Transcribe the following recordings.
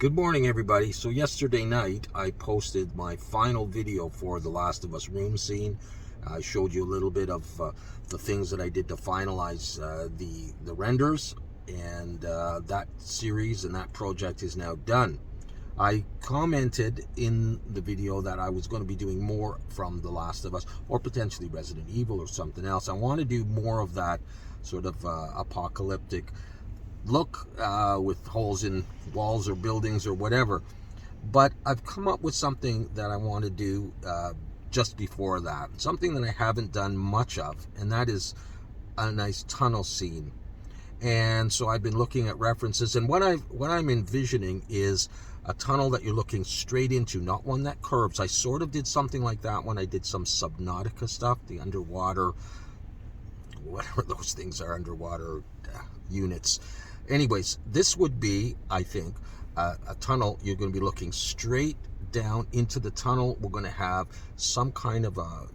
Good morning, everybody. So yesterday night, I posted my final video for The Last of Us room scene. I showed you a little bit of the things that I did to finalize the renders, and that series and that project is now done. I commented in the video that I was going to be doing more from The Last of Us, or potentially Resident Evil or something else. I want to do more of that sort of apocalyptic look with holes in walls or buildings or whatever. But I've come up with something that I want to do just before that. Something that I haven't done much of, and that is a nice tunnel scene. And so I've been looking at references, and what I'm envisioning is a tunnel that you're looking straight into, not one that curves. I sort of did something like that when I did some Subnautica stuff, the underwater, whatever those things are, underwater units. Anyways, this would be, I think, a tunnel. You're going to be looking straight down into the tunnel. We're going to have some kind of a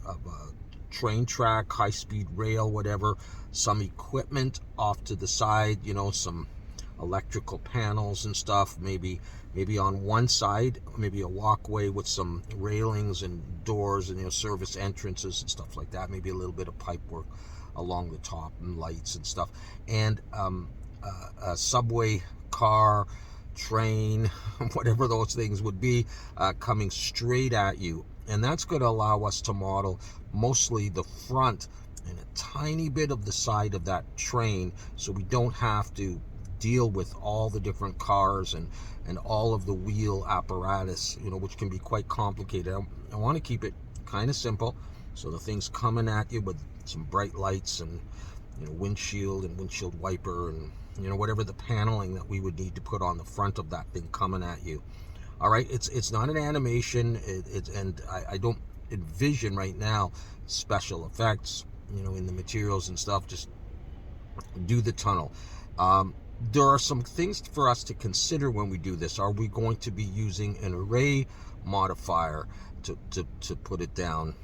train track, high-speed rail, whatever, some equipment off to the side, some electrical panels and stuff, maybe on one side, maybe a walkway with some railings and doors and service entrances and stuff like that, maybe a little bit of pipe work along the top and lights and stuff, and a subway car, train, whatever those things would be, coming straight at you. And that's going to allow us to model mostly the front and a tiny bit of the side of that train, so we don't have to deal with all the different cars and all of the wheel apparatus, which can be quite complicated. I want to keep it kind of simple, so the thing's coming at you with some bright lights and windshield and windshield wiper and whatever the paneling that we would need to put on the front of that thing coming at you. All right, it's not an animation, and I don't envision right now special effects, in the materials and stuff. Just do the tunnel. There are some things for us to consider when we do this. Are we going to be using an array modifier to put it down,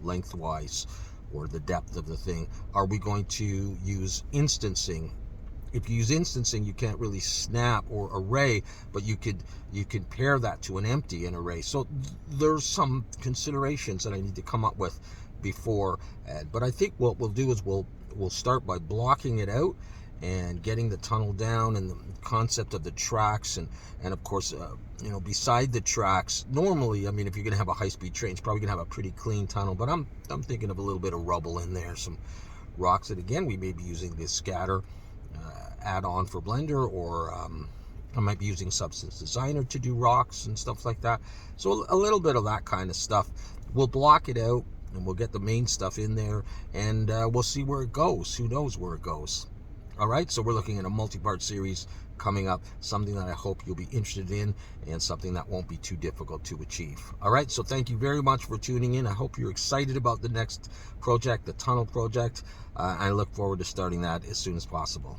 lengthwise, or the depth of the thing? Are we going to use instancing? If you use instancing, you can't really snap or array, but you could pair that to an empty and array. So there's some considerations that I need to come up with before. But I think what we'll do is we'll start by blocking it out and getting the tunnel down and the concept of the tracks, and of course beside the tracks, normally, if you're gonna have a high-speed train, it's probably gonna have a pretty clean tunnel, but I'm thinking of a little bit of rubble in there, some rocks that again we may be using this scatter add-on for Blender, or I might be using Substance Designer to do rocks and stuff like that. So a little bit of that kind of stuff. We'll block it out and we'll get the main stuff in there, and we'll see where it goes. Who knows where it goes? All right, so we're looking at a multi-part series coming up, something that I hope you'll be interested in, and something that won't be too difficult to achieve. All right, so thank you very much for tuning in. I hope you're excited about the next project, the tunnel project. I look forward to starting that as soon as possible.